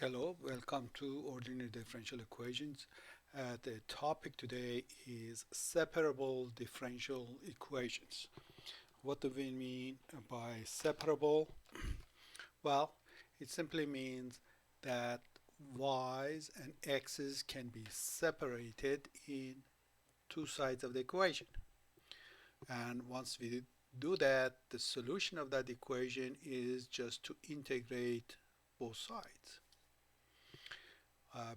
Hello, welcome to Ordinary Differential Equations. The topic today is separable differential equations. What do we mean by separable? Well, it simply means that y's and x's can be separated in two sides of the equation. And once we do that, the solution of that equation is just to integrate both sides.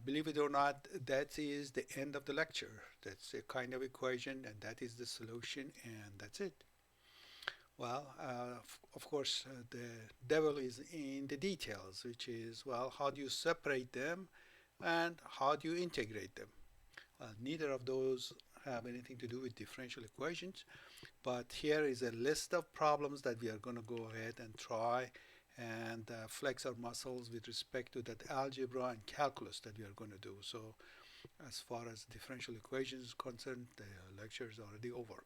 Believe it or not, that is the end of the lecture. That's a kind of equation, and that is the solution, and that's it. Well, of course, the devil is in the details, which is, well, how do you separate them and how do you integrate them? Well, neither of those have anything to do with differential equations, but here is a list of problems that we are going to go ahead and try and flex our muscles with respect to that algebra and calculus that we are going to do. So as far as differential equations is concerned, the lecture is already over.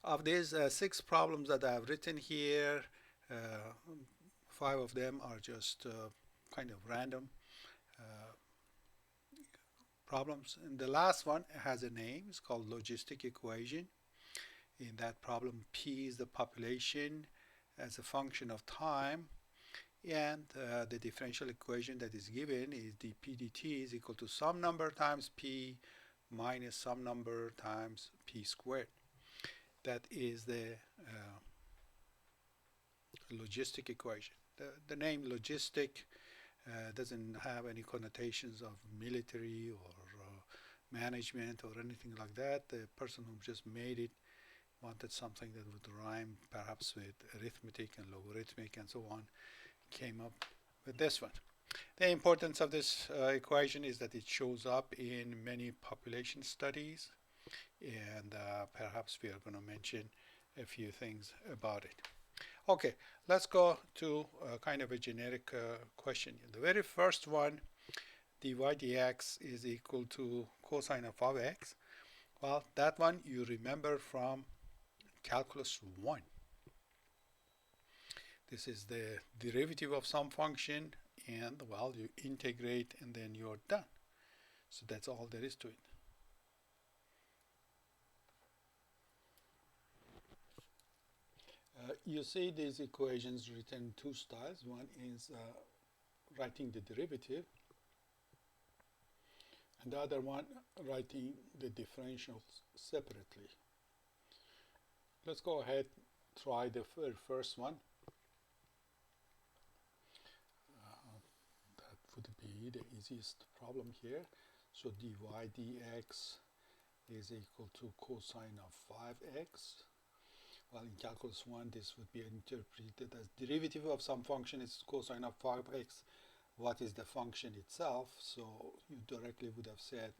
Of these 6 problems that I have written here, 5 of them are just kind of random problems. And the last one has a name. It's called Logistic Equation. In that problem, P is the population as a function of time, and the differential equation that is given is dp dt is equal to some number times p minus some number times p squared. That is the logistic equation. The name logistic doesn't have any connotations of military or management or anything like that. The person who just made it wanted something that would rhyme perhaps with arithmetic and logarithmic and so on, came up with this one. The importance of this equation is that it shows up in many population studies, and perhaps we are going to mention a few things about it. Okay, let's go to kind of a generic question. The very first one, dy dx is equal to cosine of x. Well, that one you remember from calculus 1. This is the derivative of some function, and well, you integrate and then you're done. So that's all there is to it. You see these equations written two styles. One is writing the derivative, and the other one writing the differentials separately. Let's go ahead, try the first one. That would be the easiest problem here. So dy dx is equal to cosine of 5x. Well, in calculus 1, this would be interpreted as derivative of some function is cosine of 5x. What is the function itself? So you directly would have said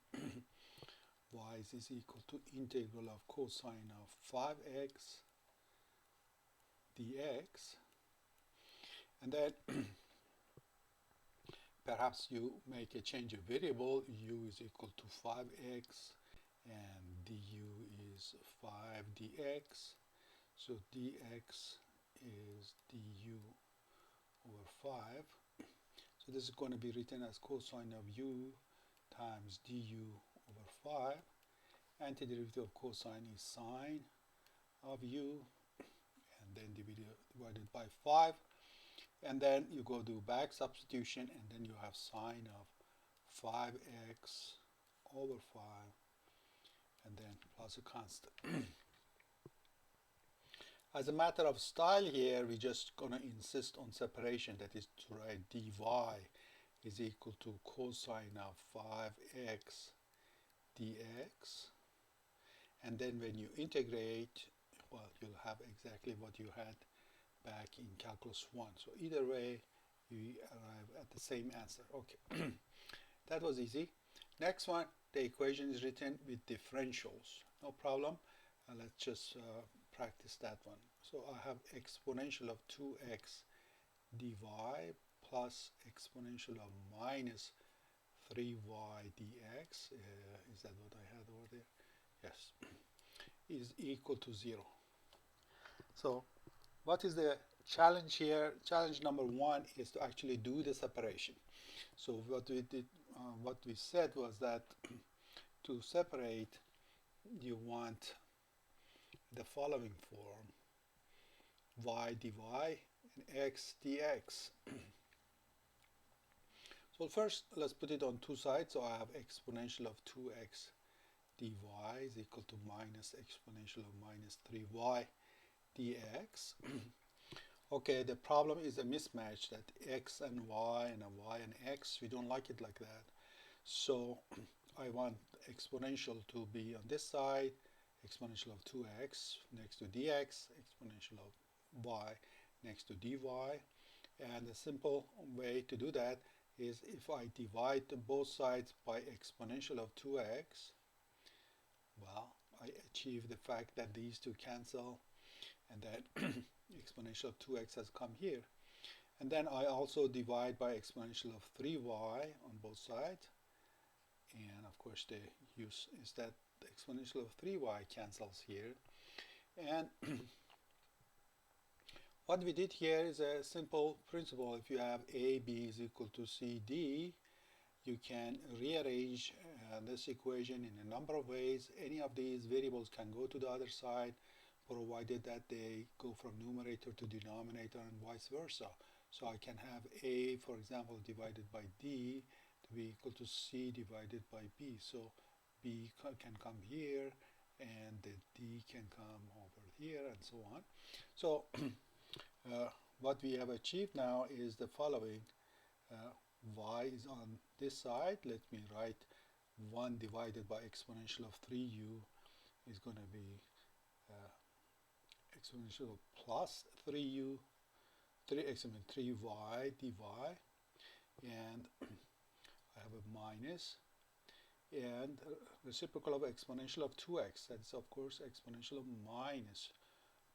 y is equal to integral of cosine of 5x dx. And then perhaps you make a change of variable. U is equal to 5x and du is 5 dx. So dx is du over 5. So this is going to be written as cosine of u times du over 5. Antiderivative of cosine is sine of u, and then divided by 5. And then you go do back substitution, and then you have sine of 5x over 5, and then plus a constant. As a matter of style here, we're just going to insist on separation. That is to write dy is equal to cosine of 5x dx. And then when you integrate, well, you'll have exactly what you had back in calculus 1. So either way, you arrive at the same answer. Okay, that was easy. Next one, the equation is written with differentials. No problem. Let's just practice that one. So I have exponential of 2x dy plus exponential of minus 3y dx. Is that what I had over there? Yes. Is equal to 0. So what is the challenge number one is to actually do the separation. So what we said was that to separate, you want the following form: y dy and x dx. So first, let's put it on two sides. So I have exponential of 2x dy is equal to minus exponential of minus 3y dx. Okay, the problem is a mismatch, that x and y and a y and x, we don't like it like that. So I want exponential to be on this side, exponential of 2x next to dx, exponential of y next to dy. And the simple way to do that is if I divide both sides by exponential of 2x, well, I achieve the fact that these two cancel, and then exponential of 2x has come here. And then I also divide by exponential of 3y on both sides. And of course the use is that the exponential of 3y cancels here. And what we did here is a simple principle. If you have a, b is equal to c, d, you can rearrange this equation in a number of ways. Any of these variables can go to the other side, provided that they go from numerator to denominator and vice versa. So I can have a, for example, divided by d to be equal to c divided by b. So b can come here, and the d can come over here, and so on. So what we have achieved now is the following. Y is on this side. Let me write 1 divided by exponential of 3u is going to be exponential of plus 3u, 3y dy, and I have a minus, and reciprocal of exponential of 2x. That's of course exponential of minus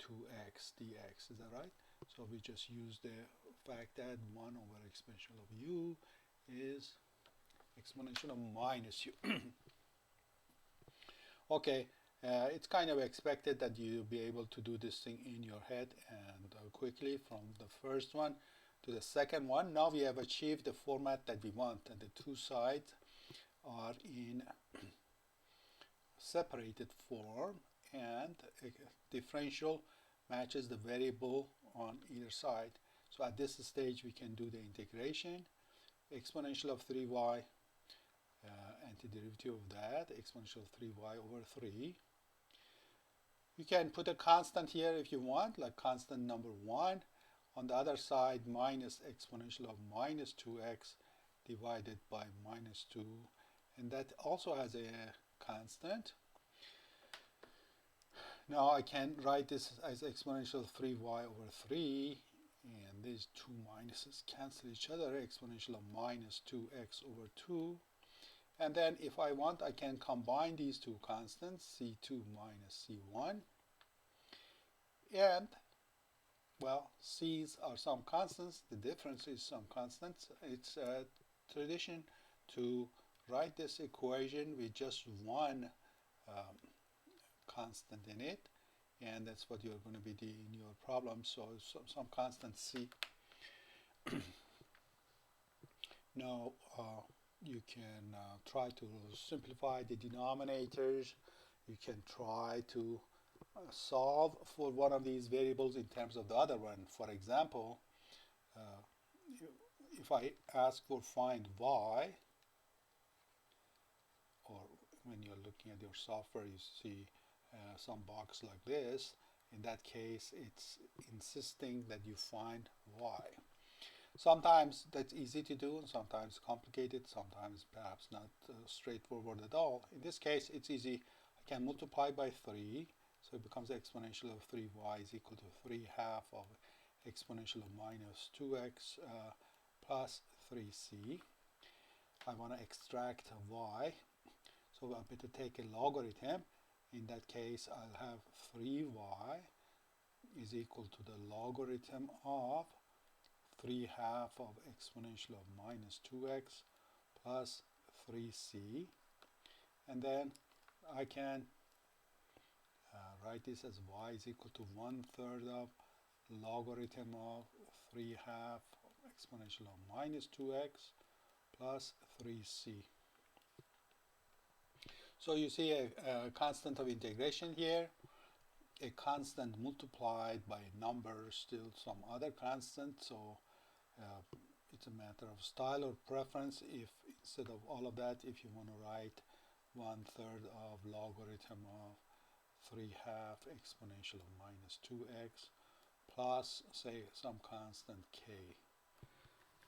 2x dx. Is that right? So we just use the fact that 1 over exponential of u is exponential of minus u. Okay, it's kind of expected that you'll be able to do this thing in your head and quickly from the first one to the second one. Now we have achieved the format that we want, and the two sides are in separated form, and differential matches the variable on either side. So at this stage we can do the integration. Exponential of 3y, antiderivative of that, exponential of 3y over 3. You can put a constant here if you want, like constant number 1. On the other side, minus exponential of minus 2x divided by minus 2. And that also has a constant. Now I can write this as exponential of 3y over 3. And these two minuses cancel each other, exponential of minus 2x over 2. And then if I want, I can combine these two constants, c2 minus c1. And, well, c's are some constants, the difference is some constants. It's a tradition to write this equation with just one constant in it. And that's what you're going to be doing in your problem. So some constant c. Now you can try to simplify the denominators. You can try to solve for one of these variables in terms of the other one. For example, if I ask for find y, or when you're looking at your software you see some box like this, in that case it's insisting that you find y. Sometimes that's easy to do, and sometimes complicated, sometimes perhaps not straightforward at all. In this case it's easy. I can multiply by 3, so it becomes exponential of 3y is equal to 3 half of exponential of minus 2x plus 3c. I want to extract y, so I'm going to take a logarithm. In that case, I'll have 3y is equal to the logarithm of 3 half of exponential of minus 2x plus 3c. And then I can write this as y is equal to 1/3 of logarithm of 3/2 exponential of minus 2x plus 3c. So you see a constant of integration here, a constant multiplied by a number, still some other constant. So it's a matter of style or preference. If instead of all of that, if you want to write 1/3 of logarithm of 3/2 exponential of minus 2x plus, say, some constant k.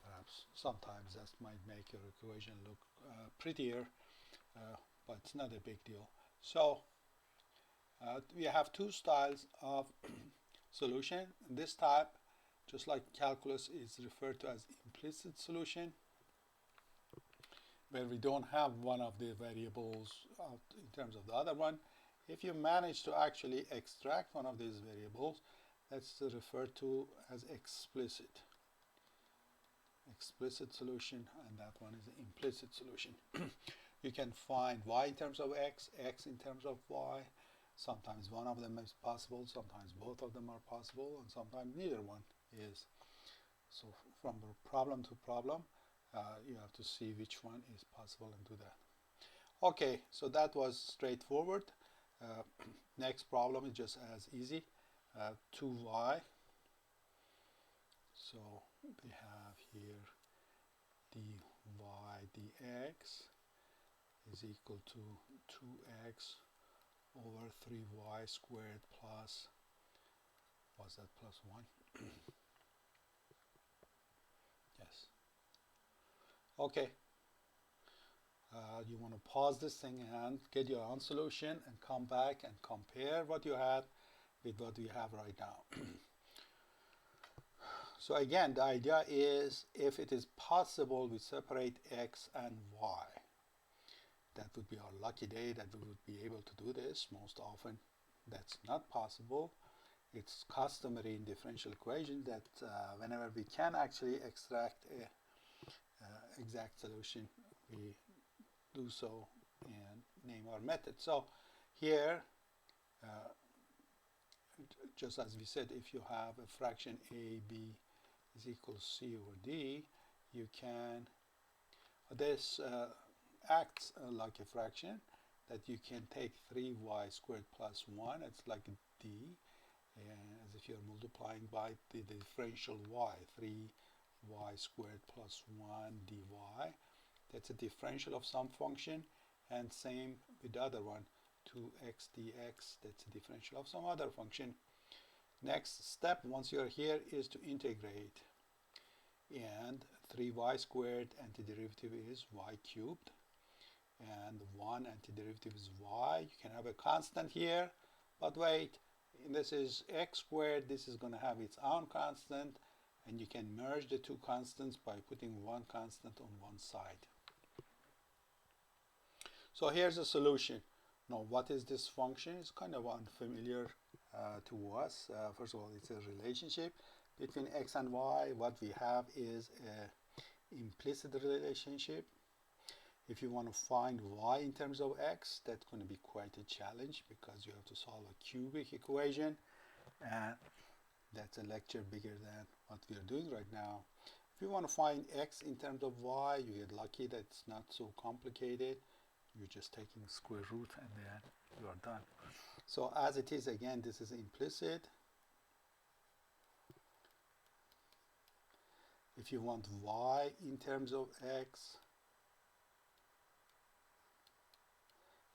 Perhaps sometimes that might make your equation look prettier, but it's not a big deal. So we have two styles of solution. This type, just like calculus, is referred to as implicit solution, where we don't have one of the variables in terms of the other one. If you manage to actually extract one of these variables, that's referred to as explicit solution, and that one is the implicit solution. You can find y in terms of x, x in terms of y. Sometimes one of them is possible, sometimes both of them are possible, and sometimes neither one is. So from problem to problem, you have to see which one is possible and do that. Okay, so that was straightforward. Next problem is just as easy. 2y. So we have here dy dx is equal to 2x over 3y squared plus, was that plus 1? Yes. Okay. You want to pause this thing and get your own solution and come back and compare what you had with what we have right now. So again, the idea is, if it is possible, we separate x and y. That would be our lucky day that we would be able to do this. Most often that's not possible. It's customary in differential equations that whenever we can actually extract a exact solution, we do so and name our method. So here, just as we said, if you have a fraction a, b is equals c over d, you can, this acts like a fraction, that you can take 3y squared plus 1, it's like a d, as if you're multiplying by the differential y, 3y squared plus 1 dy. That's a differential of some function, and same with the other one, 2x dx, that's a differential of some other function. Next step, once you're here, is to integrate. And 3y squared antiderivative is y cubed, and 1 antiderivative is y. You can have a constant here, but wait, this is x squared, this is going to have its own constant, and you can merge the two constants by putting one constant on one side. So here's a solution. Now, what is this function? It's kind of unfamiliar to us. First of all, it's a relationship between x and y. What we have is an implicit relationship. If you want to find y in terms of x, that's going to be quite a challenge because you have to solve a cubic equation, and that's a lecture bigger than what we are doing right now. If you want to find x in terms of y, you get lucky that it's not so complicated. You're just taking square root and then you are done. So as it is, again, this is implicit. If you want y in terms of x,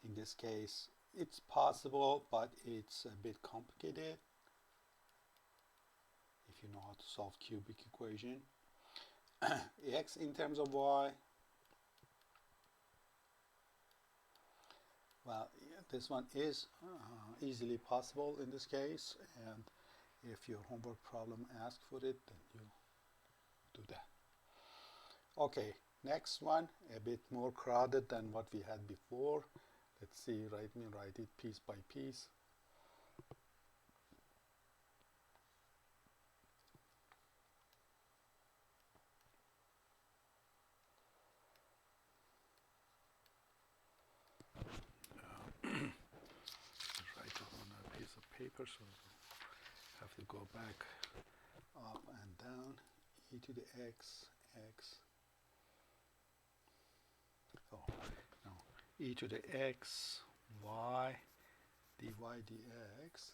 in this case, it's possible, but it's a bit complicated if you know how to solve cubic equation. X in terms of y, well, this one is easily possible in this case, and if your homework problem asks for it, then you do that. Okay, next one, a bit more crowded than what we had before. Let's see, write it piece by piece. Write it on a piece of paper so I have have to go back up and down. E to the x, oh no, e to the x, y, dy dx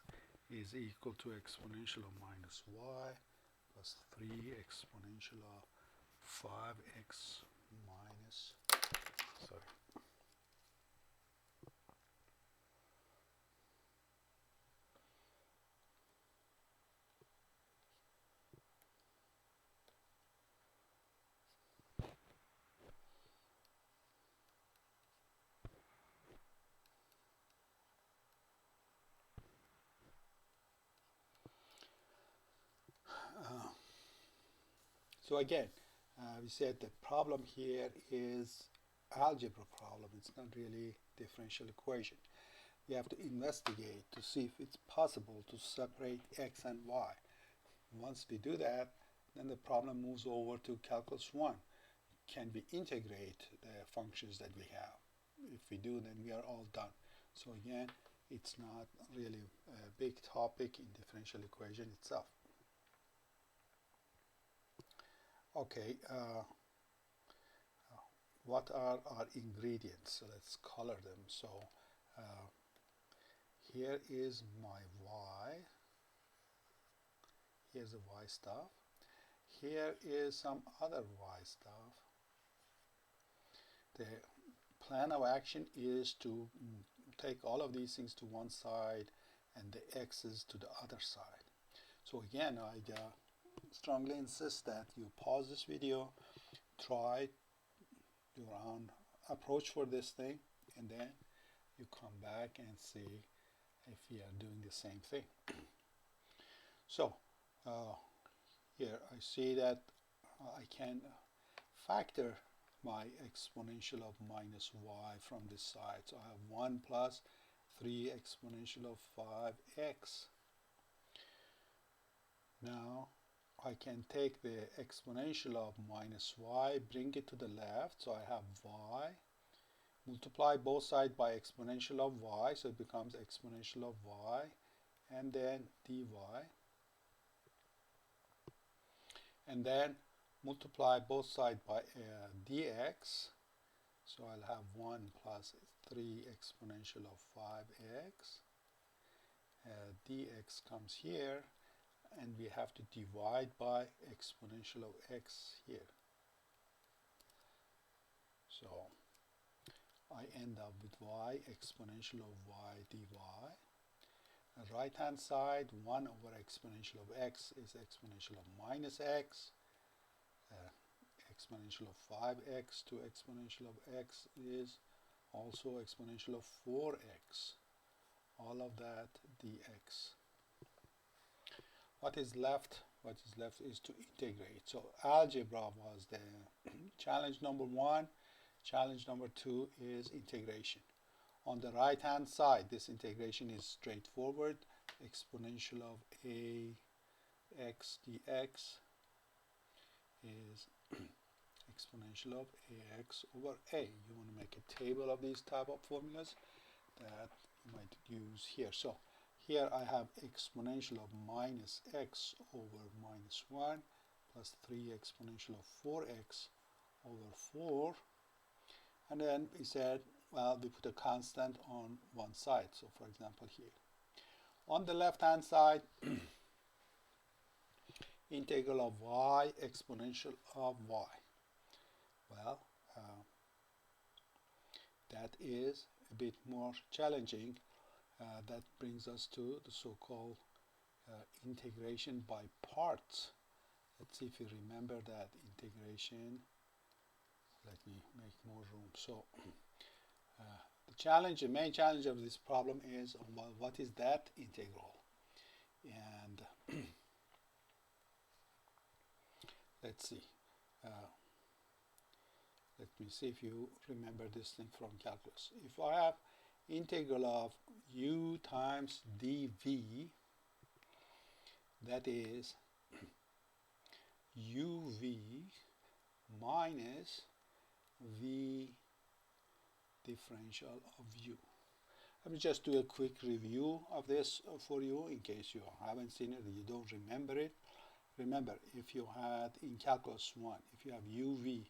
is equal to exponential of minus y plus 3 exponential of 5x minus, sorry. So again, we said the problem here is algebra problem. It's not really differential equation. We have to investigate to see if it's possible to separate x and y. Once we do that, then the problem moves over to calculus 1. Can we integrate the functions that we have? If we do, then we are all done. So again, it's not really a big topic in differential equation itself. Okay, what are our ingredients? So let's color them. So here is my y. Here's the y stuff. Here is some other y stuff. The plan of action is to take all of these things to one side and the x's to the other side. So again, I strongly insist that you pause this video, try your own approach for this thing, and then you come back and see if we are doing the same thing. So here I see that I can factor my exponential of minus y from this side. So I have 1 plus 3 exponential of 5x. Now I can take the exponential of minus y, bring it to the left, so I have y, multiply both sides by exponential of y, so it becomes exponential of y, and then dy, and then multiply both sides by dx, so I'll have 1 plus 3 exponential of 5x, dx comes here, and we have to divide by exponential of x here. So I end up with y exponential of y dy. The right hand side, 1 over exponential of x is exponential of minus x. Exponential of 5x to exponential of x is also exponential of 4x. All of that dx. What is left? What is left is to integrate. So algebra was the challenge number 1. Challenge number 2 is integration. On the right hand side, this integration is straightforward. Exponential of ax dx is exponential of ax over a. You want to make a table of these type of formulas that you might use here. So here I have exponential of minus x over minus 1 plus 3 exponential of 4x over 4. And then we said, well, we put a constant on one side. So for example here. On the left hand side, integral of y exponential of y. Well, that is a bit more challenging. That brings us to the so-called integration by parts. Let's see if you remember that integration. Let me make more room. So the main challenge of this problem is, well, what is that integral? And let's see. Let me see if you remember this thing from calculus. If I have integral of u times dv, that is uv minus v differential of u. Let me just do a quick review of this for you in case you haven't seen it or you don't remember it. Remember, if you had in calculus 1, if you have uv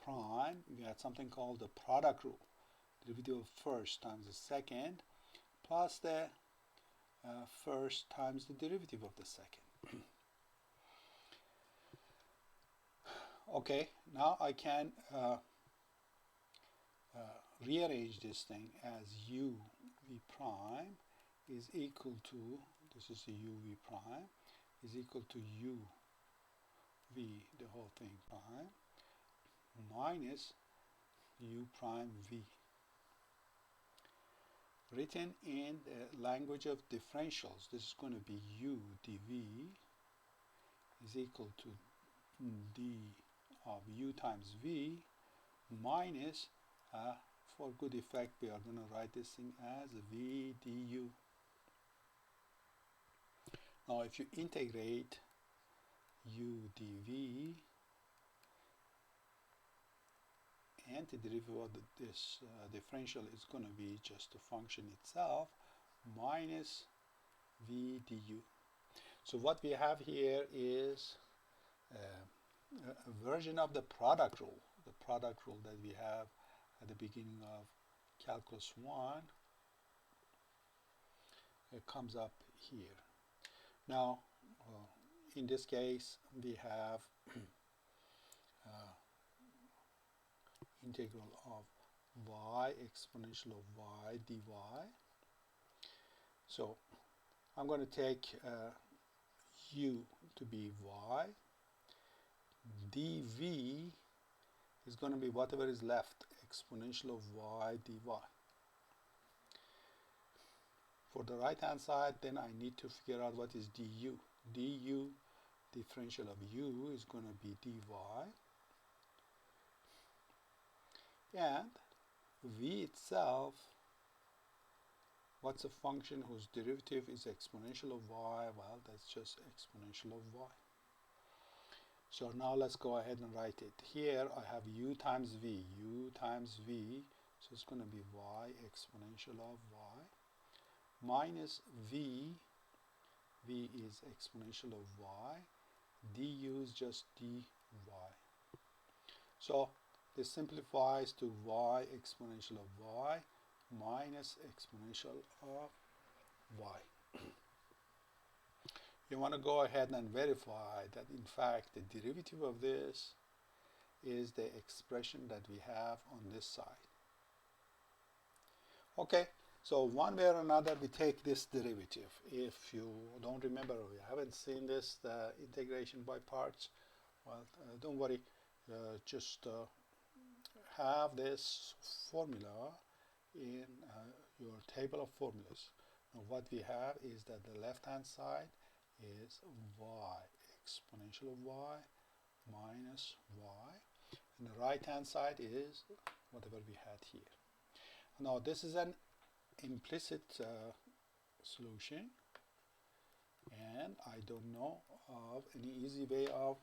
prime, we had something called the product rule. Derivative of first times the second plus the first times the derivative of the second. Okay, now I can rearrange this thing as uv prime is equal to, this is the uv prime, is equal to uv, the whole thing prime, minus u prime v. Written in the language of differentials, this is going to be u dv is equal to d of u times v minus, for good effect, we are going to write this thing as v du. Now if you integrate u dv, and the derivative of this differential is going to be just the function itself minus v du. So what we have here is a version of the product rule that we have at the beginning of calculus 1. It comes up here. Now in this case we have integral of y exponential of y dy. So I'm going to take u to be y, dv is going to be whatever is left, exponential of y dy. For the right hand side, then I need to figure out what is du. Du, differential of u, is going to be dy, and v itself, what's a function whose derivative is exponential of y? Well, that's just exponential of y. So now let's go ahead and write it. Here I have u times v, so it's going to be y exponential of y, minus v is exponential of y, du is just dy. So this simplifies to y exponential of y minus exponential of y. You want to go ahead and verify that in fact the derivative of this is the expression that we have on this side. Okay, so one way or another we take this derivative. If you don't remember or you haven't seen this, the integration by parts, well, don't worry, just have this formula in your table of formulas. Now what we have is that the left hand side is y exponential of y minus y, and the right hand side is whatever we had here. Now this is an implicit solution, and I don't know of any easy way of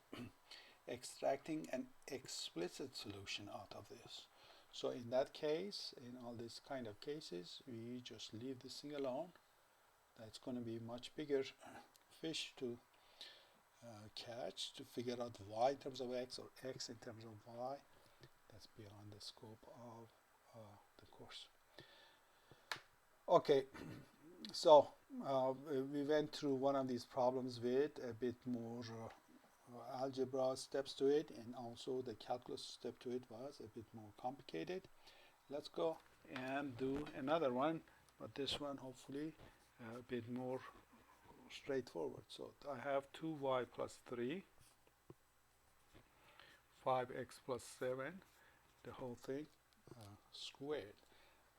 extracting an explicit solution out of this. So in that case, in all these kind of cases, we just leave this thing alone. That's going to be much bigger fish to catch, to figure out y in terms of x or x in terms of y. That's beyond the scope of the course. Okay, so we went through one of these problems with a bit more algebra steps to it, and also the calculus step to it was a bit more complicated. Let's go and do another one, but this one hopefully a bit more straightforward. So I have 2y plus 3, 5x plus 7, the whole thing squared.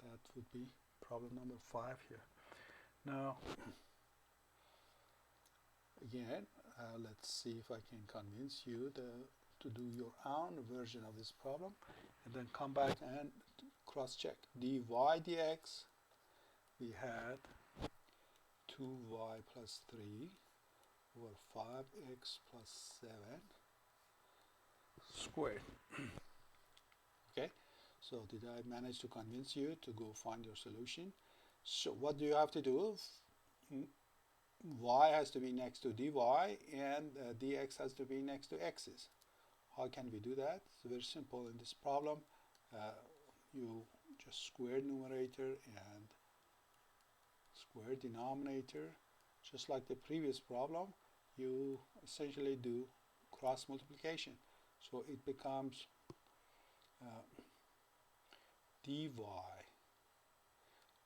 That would be problem number 5 here. Now again, let's see if I can convince you to do your own version of this problem, and then come back and cross-check. dy dx, we had 2y plus 3 over 5x plus 7 squared. Okay, so did I manage to convince you to go find your solution? So what do you have to do? Y has to be next to dy, and dx has to be next to x's. How can we do that? It's very simple. In this problem, you just square numerator and square denominator. Just like the previous problem, you essentially do cross multiplication. So it becomes dy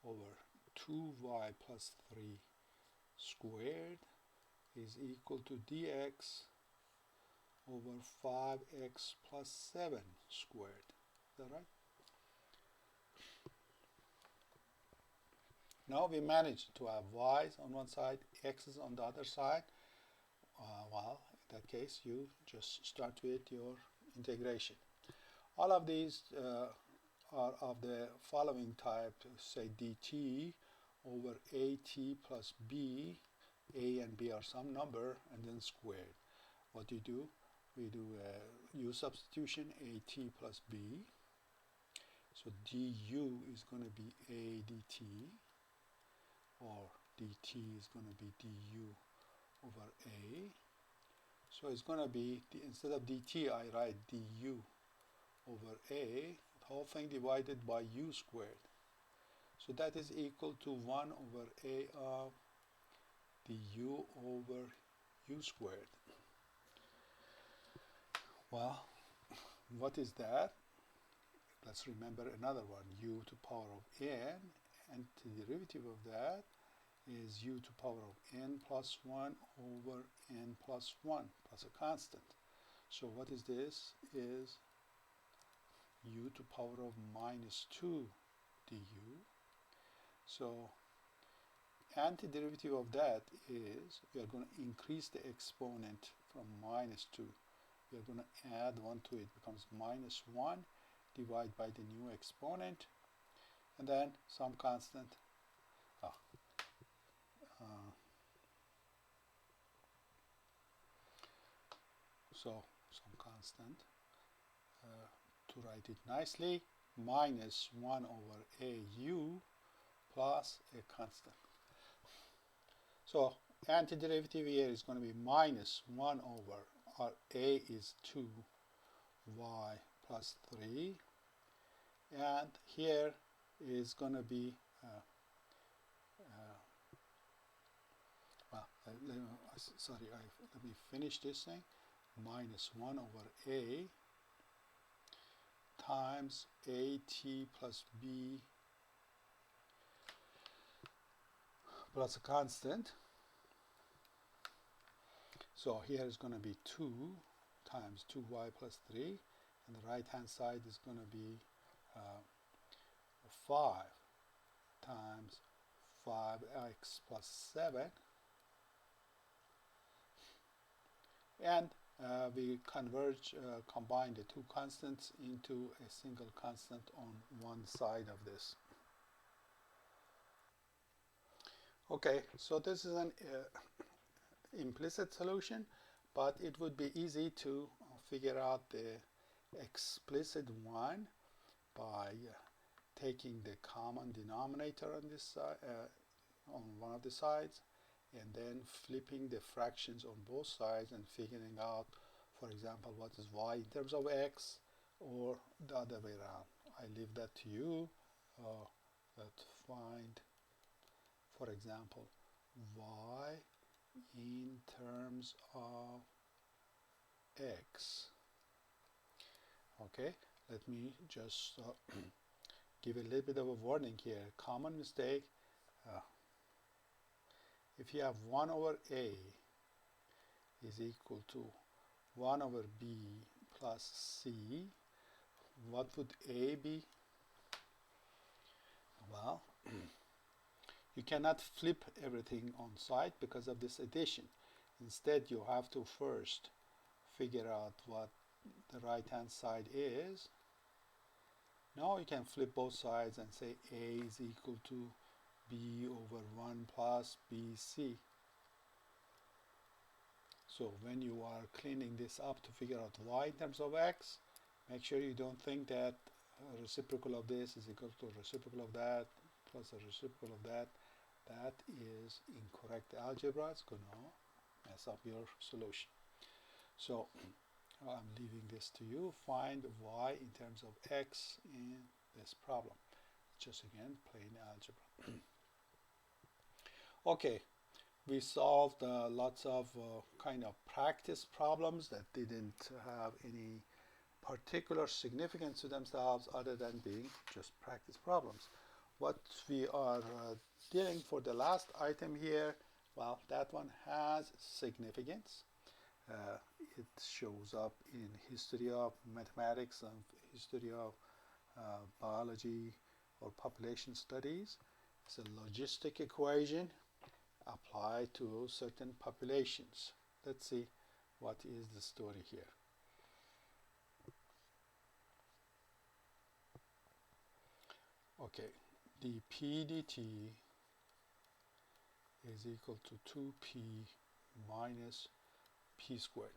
over 2y plus 3 squared is equal to dx over 5x plus 7 squared. Is that right? Now we managed to have y's on one side, x's on the other side. Well, in that case, you just start with your integration. All of these are of the following type, say dt over at plus b. A and b are some number, and then squared. What do you do? We do u substitution, at plus b. So du is going to be a dt, or dt is going to be du over a. So it's going to be, instead of dt, I write du over a, the whole thing divided by u squared. So that is equal to 1 over a of du over u squared. Well, what is that? Let's remember another one, u to power of n, and the derivative of that is u to power of n plus 1 over n plus 1 plus a constant. So what is this? Is u to power of minus 2 du. So antiderivative of that is we are going to increase the exponent from minus 2. We are going to add 1 to it, becomes minus 1 divided by the new exponent, and then some constant. So some constant, to write it nicely, minus 1 over au plus a constant. So antiderivative here is going to be minus 1 over, our a is 2y plus 3, and here is going to be let me finish this thing. Minus 1 over a times at plus b plus a constant. So here is going to be 2 times 2y plus 3, and the right hand side is going to be 5 times 5x plus 7, and we combine the two constants into a single constant on one side of this. Okay, so this is an implicit solution, but it would be easy to figure out the explicit one by taking the common denominator on this side, on one of the sides, and then flipping the fractions on both sides and figuring out, for example, what is y in terms of x, or the other way around. I leave that to you. Let's find, for example, y in terms of x. Okay, let me just give a little bit of a warning here. Common mistake. If you have 1 over a is equal to 1 over b plus c, what would a be? Well, you cannot flip everything on side because of this addition. Instead, you have to first figure out what the right hand side is. Now you can flip both sides and say a is equal to b over 1 plus bc. So when you are cleaning this up to figure out y in terms of x, make sure you don't think that reciprocal of this is equal to reciprocal of that. plus a reciprocal of that, that is incorrect algebra. It's going to mess up your solution. So I'm leaving this to you. Find y in terms of x in this problem. Just again, plain algebra. Okay, we solved lots of kind of practice problems that didn't have any particular significance to themselves other than being just practice problems. What we are dealing for the last item here, well, that one has significance. It shows up in history of mathematics and history of biology or population studies. It's a logistic equation applied to certain populations. Let's see what is the story here. Okay, dp dt is equal to 2p minus p squared.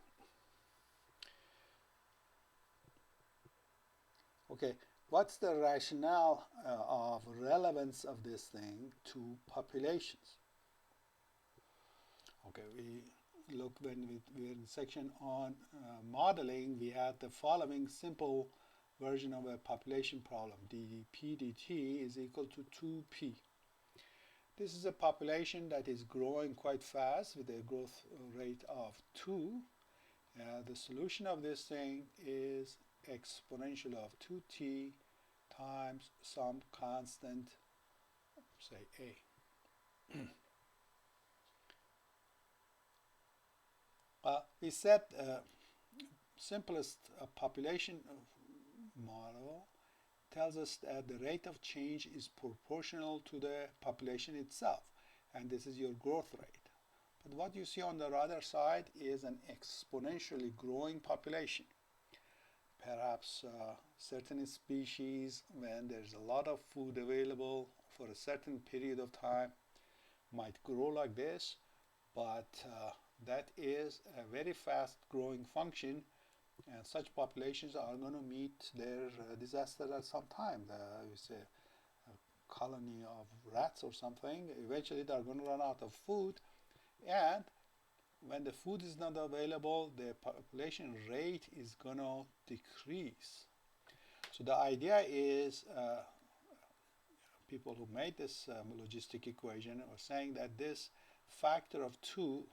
Okay, what's the rationale of relevance of this thing to populations? Okay, we look when we're in section on modeling, we had the following simple version of a population problem. dp dt is equal to 2p. This is a population that is growing quite fast with a growth rate of 2. The solution of this thing is exponential of 2t times some constant, say a. We set simplest population model tells us that the rate of change is proportional to the population itself, and this is your growth rate. But what you see on the other side is an exponentially growing population. Perhaps certain species, when there's a lot of food available for a certain period of time, might grow like this, but that is a very fast growing function, and such populations are going to meet their disaster at some time. Say a colony of rats or something, eventually they're going to run out of food, and when the food is not available, the population rate is going to decrease. So the idea is people who made this logistic equation are saying that this factor of 2,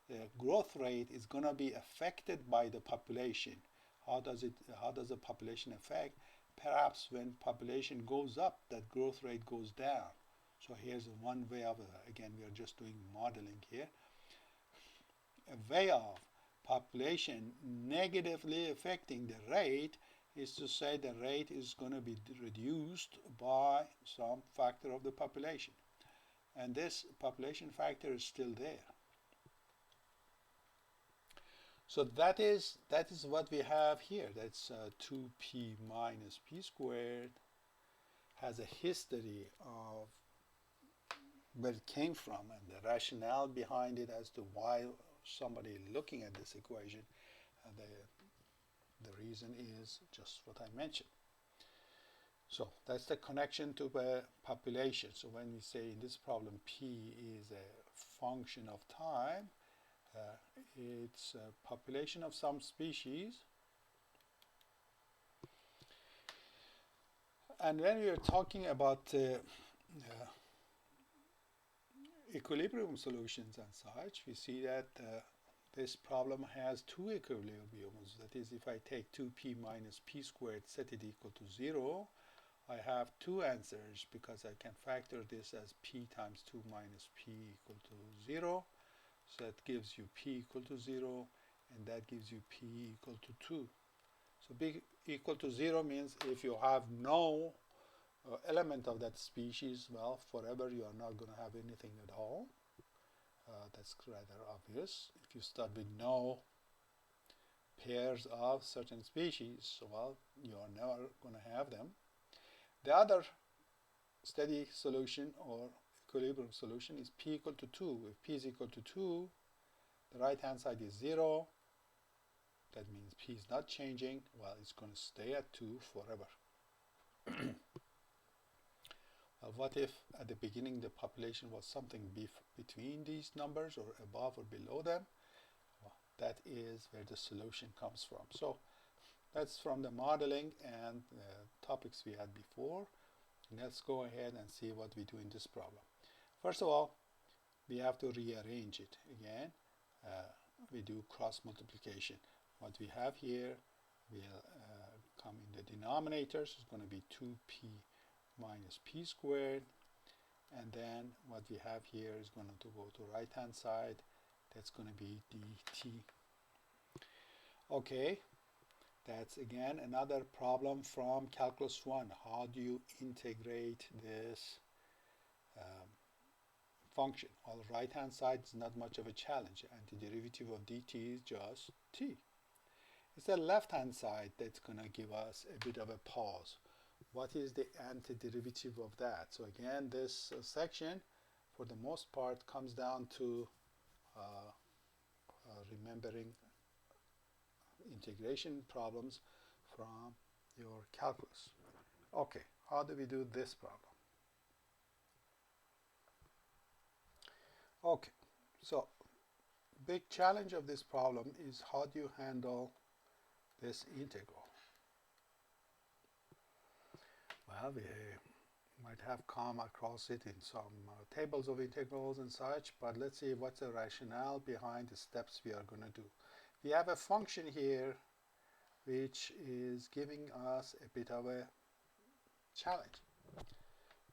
the growth rate, is going to be affected by the population. How does the population affect? Perhaps when population goes up, that growth rate goes down. So here's one way of, again, we are just doing modeling here. A way of population negatively affecting the rate is to say the rate is going to be reduced by some factor of the population. And this population factor is still there. So that is what we have here. That's 2p minus p squared has a history of where it came from and the rationale behind it as to why somebody looking at this equation. The reason is just what I mentioned. So that's the connection to the population. So when we say in this problem p is a function of time, it's a population of some species. And when we are talking about equilibrium solutions and such, we see that this problem has two equilibriums. That is, if I take 2p minus p squared, set it equal to 0, I have two answers because I can factor this as p times 2 minus p equal to 0. So that gives you p equal to 0, and that gives you p equal to 2. So p equal to 0 means if you have no element of that species, well, forever you are not going to have anything at all. That's rather obvious. If you start with no pairs of certain species, well, you are never going to have them. The other steady solution or equilibrium solution is p equal to 2. If p is equal to 2, the right hand side is 0. That means p is not changing. Well, it's going to stay at 2 forever. What if at the beginning the population was something between these numbers or above or below them? Well, that is where the solution comes from. So that's from the modeling and topics we had before. Let's go ahead and see what we do in this problem. First of all, we have to rearrange it again. We do cross multiplication. What we have here will come in the denominator, so it's going to be 2p minus p squared. And then what we have here is going to go to right hand side. That's going to be dt. Okay, that's again another problem from calculus 1. How do you integrate this function? On the right hand side is not much of a challenge. Antiderivative of dt is just t. It's the left hand side that's going to give us a bit of a pause. What is the antiderivative of that? So again, this section for the most part comes down to remembering integration problems from your calculus. Okay, how do we do this problem? Okay, so big challenge of this problem is how do you handle this integral? Well, we might have come across it in some tables of integrals and such, but let's see what's the rationale behind the steps we are going to do. We have a function here which is giving us a bit of a challenge.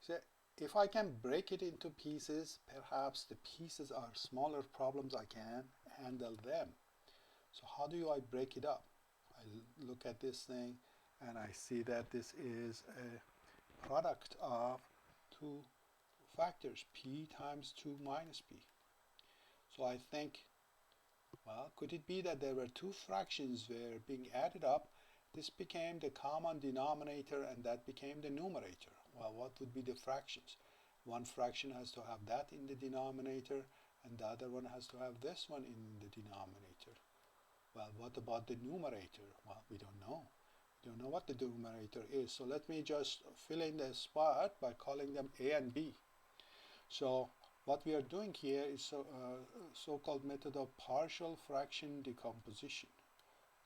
So if I can break it into pieces, perhaps the pieces are smaller problems, I can handle them. So how do I break it up? I look at this thing and I see that this is a product of two factors, p times 2 minus p. So I think, well, could it be that there were two fractions were being added up? This became the common denominator and that became the numerator. Well, what would be the fractions? One fraction has to have that in the denominator and the other one has to have this one in the denominator. Well, what about the numerator? Well, we don't know. We don't know what the numerator is. So let me just fill in the spot by calling them A and B. So what we are doing here is so-called method of partial fraction decomposition.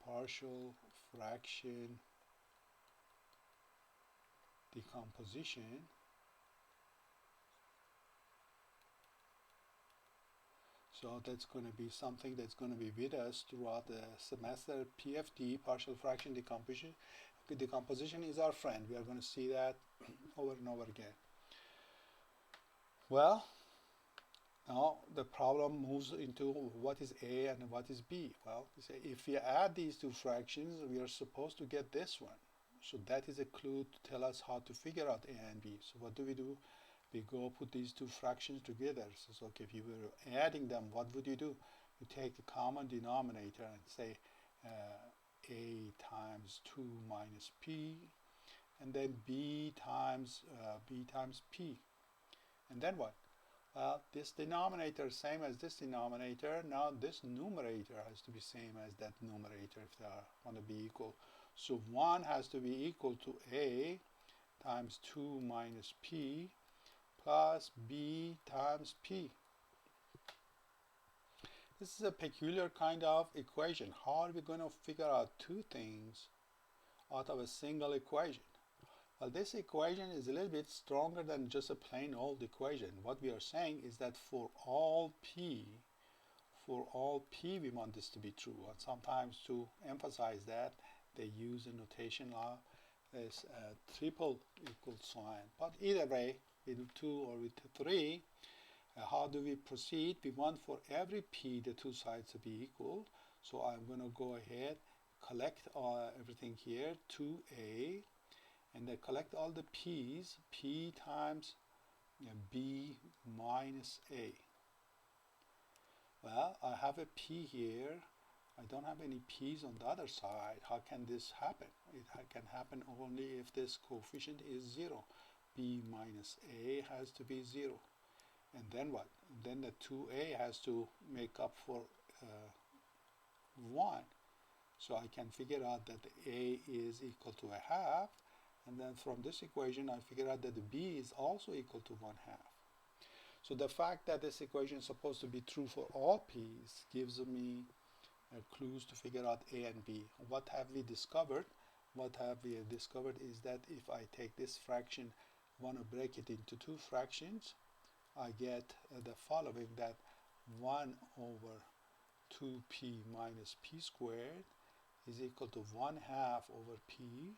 Partial fraction decomposition. So that's going to be something that's going to be with us throughout the semester. PFD, partial fraction decomposition. Decomposition is our friend. We are going to see that over and over again. Well, now the problem moves into what is A and what is B. Well, if we add these two fractions, we are supposed to get this one. So that is a clue to tell us how to figure out A and B. So what do? We go put these two fractions together. So okay, if you were adding them, what would you do? You take the common denominator and say A times 2 minus P, and then B times P. And then what? Well, this denominator is same as this denominator. Now this numerator has to be same as that numerator if they want to be equal. So 1 has to be equal to A times 2 minus P plus B times P. This is a peculiar kind of equation. How are we going to figure out two things out of a single equation? Well, this equation is a little bit stronger than just a plain old equation. What we are saying is that for all p, we want this to be true. And sometimes to emphasize that, they use a notation of this triple equal sign. But either way, with 2 or with 3, how do we proceed? We want for every p the two sides to be equal. So I'm going to go ahead, collect everything here, 2a, and then collect all the p's, p times b minus a. Well, I have a p here. I don't have any p's on the other side. How can this happen? It can happen only if this coefficient is 0. b minus a has to be 0. And then what? Then the 2a has to make up for 1. So I can figure out that a is equal to a half, And then from this equation, I figure out that the b is also equal to 1/2. So the fact that this equation is supposed to be true for all p's gives me clues to figure out a and b. What have we discovered? What have we discovered is that if I take this fraction, want to break it into two fractions, I get the following, that 1 over 2p minus p squared is equal to 1/2 over p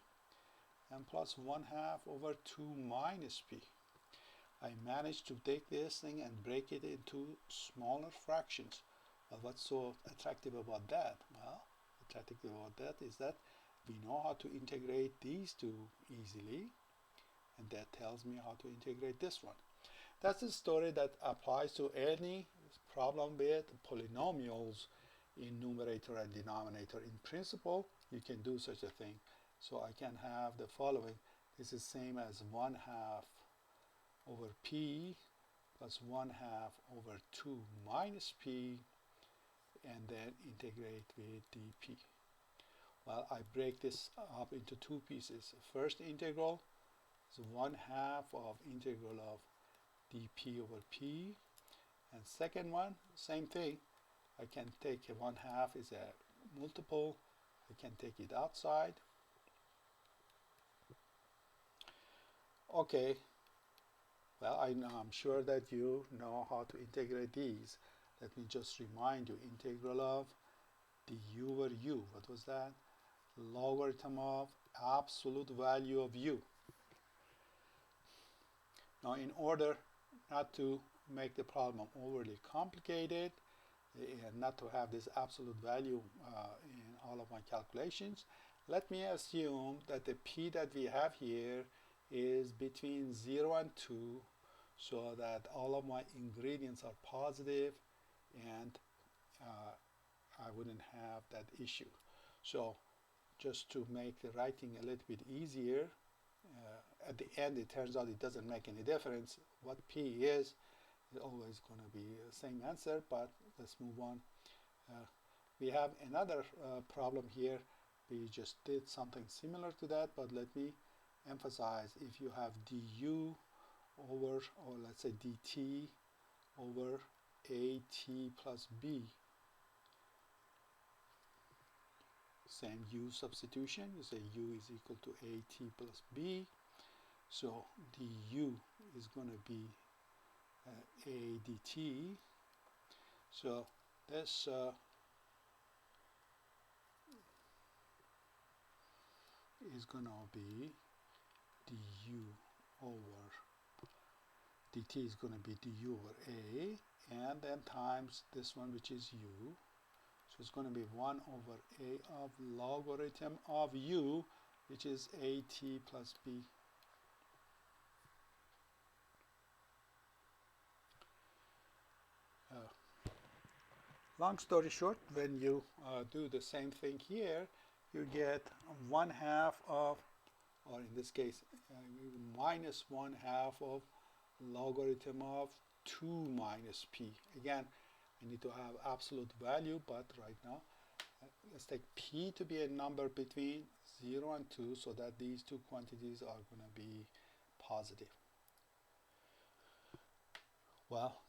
and plus 1/2 over 2 minus p. I managed to take this thing and break it into smaller fractions. But what's so attractive about that? Well, attractive about that is that we know how to integrate these two easily, and that tells me how to integrate this one. That's a story that applies to any problem with polynomials in numerator and denominator. In principle, you can do such a thing. So I can have the following. This is same as 1/2 over p plus 1/2 over 2 minus p, and then integrate with dp. Well, I break this up into two pieces. First integral is 1/2 of integral of dp over p, and second one, same thing. I can take 1/2 is a multiple. I can take it outside. Okay, well, I'm sure that you know how to integrate these. Let me just remind you, integral of du over u. What was that? Logarithm of absolute value of u. Now, in order not to make the problem overly complicated and not to have this absolute value in all of my calculations, let me assume that the p that we have here is between 0 and 2, so that all of my ingredients are positive, and I wouldn't have that issue. So just to make the writing a little bit easier, at the end it turns out it doesn't make any difference. What p is always going to be the same answer, but let's move on. We have another problem here. We just did something similar to that, but let me emphasize, if you have du over, or let's say dt over at plus b, same u substitution, you say u is equal to at plus b, so du is going to be a dt, so this is going to be du over dt is going to be du over a, and then times this one, which is u. So it's going to be 1 over a of logarithm of u, which is at plus b. Long story short, when you do the same thing here, you get 1/2 of, or in this case, minus 1/2 of logarithm of 2 minus p. Again, I need to have absolute value, but right now, let's take p to be a number between 0 and 2, so that these two quantities are going to be positive. Well,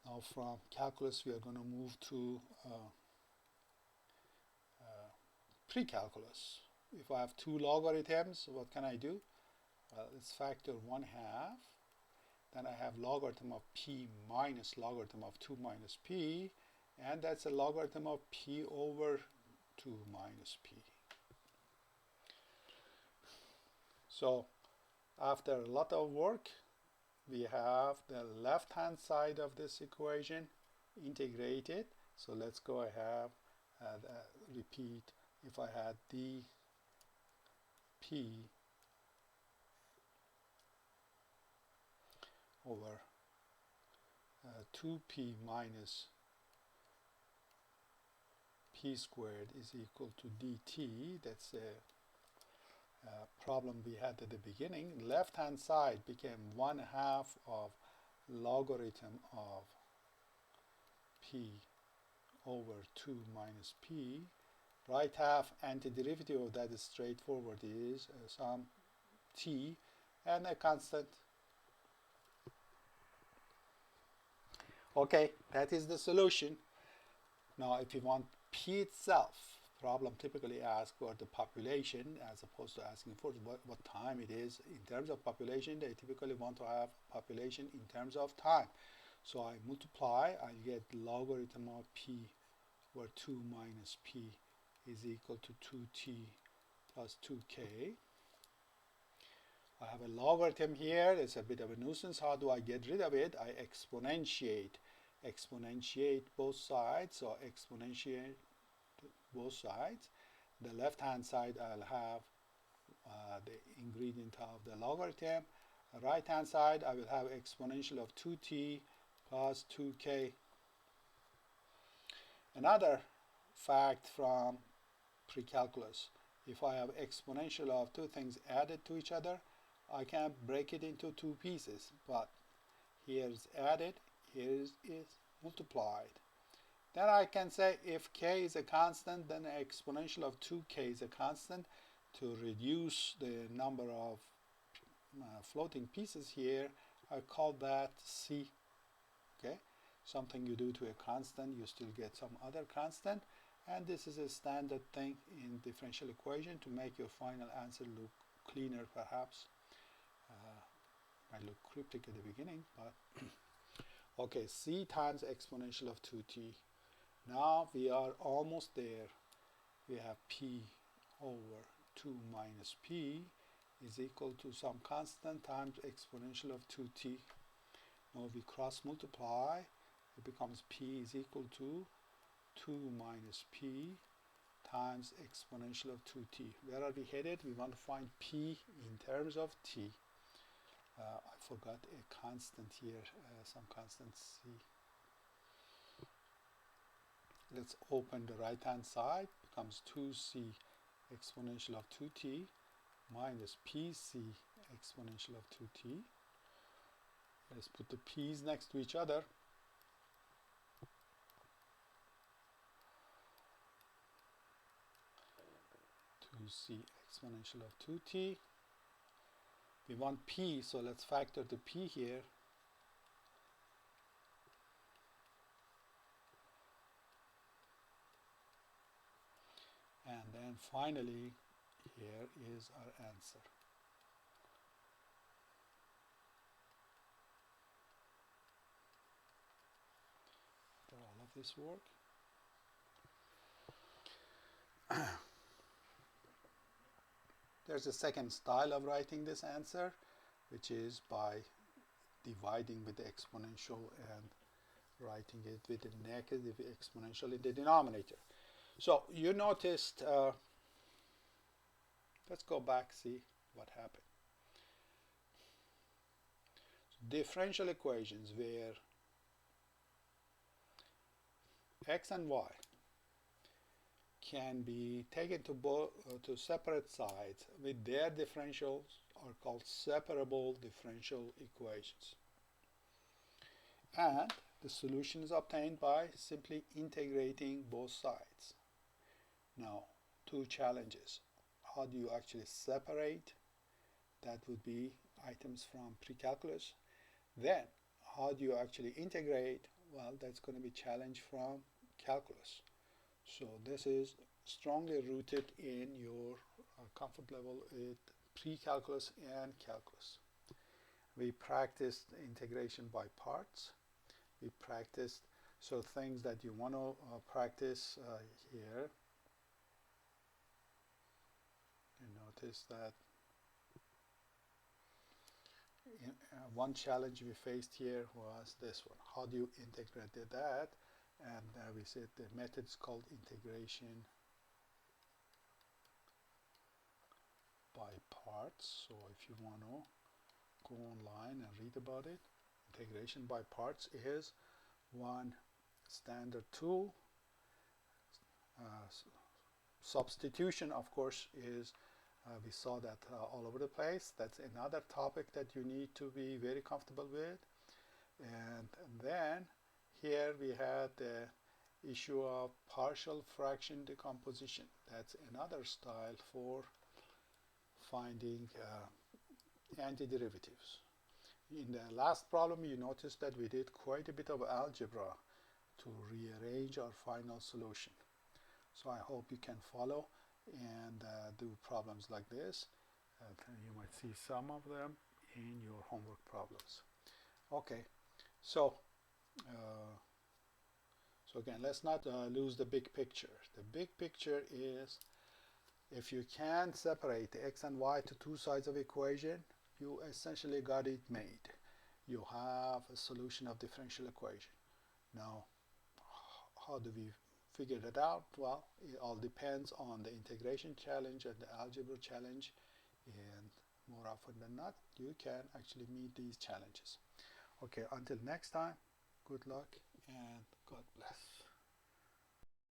now from calculus, we are going to move to pre-calculus. If I have two logarithms, what can I do? Well, let's factor 1/2. Then I have logarithm of p minus logarithm of 2 minus p, and that's a logarithm of p over 2 minus p. So after a lot of work, we have the left-hand side of this equation integrated. So let's go ahead and repeat. If I had dp over 2p minus p squared is equal to dt, that's a problem we had at the beginning. Left-hand side became 1/2 of logarithm of p over 2 minus p. Right half antiderivative of that is straightforward, is some t and a constant. Okay, that is the solution. Now if you want p itself, problem typically asks for the population as opposed to asking for what time it is. In terms of population, they typically want to have population in terms of time. So I multiply, I get logarithm of p, where 2 minus p is equal to 2t plus 2k. I have a logarithm here. It's a bit of a nuisance. How do I get rid of it? I exponentiate both sides. So exponentiate both sides. The left hand side I'll have the ingredient of the logarithm. The right hand side I will have exponential of 2t plus 2k. Another fact from pre-calculus: if I have exponential of two things added to each other, I can break it into two pieces, but here is added, here is multiplied. Then I can say if k is a constant, then the exponential of 2k is a constant. To reduce the number of floating pieces here, I call that c. Okay, something you do to a constant, you still get some other constant, and this is a standard thing in differential equation to make your final answer look cleaner, perhaps. Might look cryptic at the beginning, but okay, c times exponential of 2t. Now we are almost there. We have p over 2 minus p is equal to some constant times exponential of 2t. Now we cross multiply, it becomes p is equal to 2 minus p times exponential of 2t. Where are we headed? We want to find p in terms of t. I forgot a constant here, some constant c. Let's open the right hand side, becomes 2c exponential of 2t minus pc exponential of 2t. Let's put the p's next to each other. 2c exponential of 2t. We want p, so let's factor the p here. And then finally, here is our answer. After all of this work. There's a second style of writing this answer, which is by dividing with the exponential and writing it with the negative exponential in the denominator. So you noticed, let's go back, see what happened. So differential equations where x and y can be taken to separate sides with their differentials are called separable differential equations. And the solution is obtained by simply integrating both sides. Now, two challenges. How do you actually separate? That would be items from pre-calculus. Then, how do you actually integrate? Well, that's going to be challenge from calculus. So this is strongly rooted in your comfort level with pre-calculus and calculus. We practiced integration by parts. We practiced, so things that you want to practice here. You notice that one challenge we faced here was this one. How do you integrate that? And we said the method is called integration by parts. So if you want to go online and read about it, integration by parts is one standard tool. Substitution, of course, is we saw that all over the place. That's another topic that you need to be very comfortable with. And then here we had the issue of partial fraction decomposition. That's another style for finding antiderivatives. In the last problem, you noticed that we did quite a bit of algebra to rearrange our final solution. So I hope you can follow and do problems like this. You might see some of them in your homework problems. Okay, so again, let's not lose the big picture. The big picture is if you can separate the x and y to two sides of equation, you essentially got it made. You have a solution of differential equation. Now, how do we figure that out? Well, it all depends on the integration challenge and the algebra challenge, and more often than not, you can actually meet these challenges. Okay, until next time, good luck and God bless.